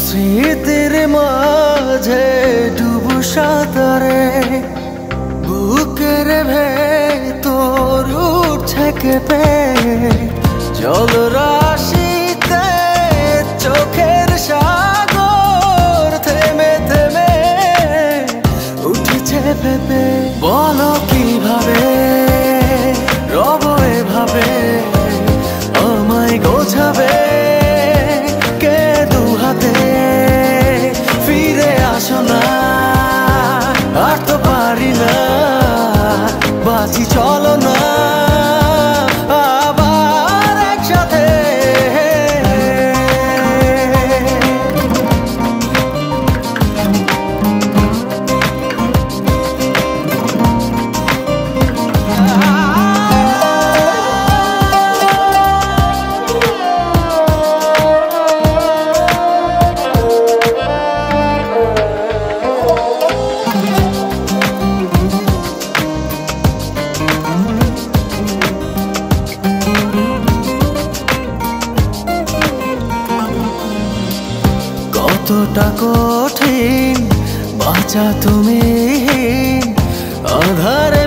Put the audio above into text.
স্মৃতির মাঝে ডুবু সাঁতারে বুকের ভেতর উঠছে কেঁপে জল রাশিতে চোখের সাগর থেমে থেমে উঠেছে ভেবে বলো কিভাবে রব এভাবে আমায় গোছাবে কে দু হাতে ফিরে আসো না আর তো পারি না বাঁচি চলো না আবার একসাথে কতটা কঠিন বাঁচা তুমি আধারে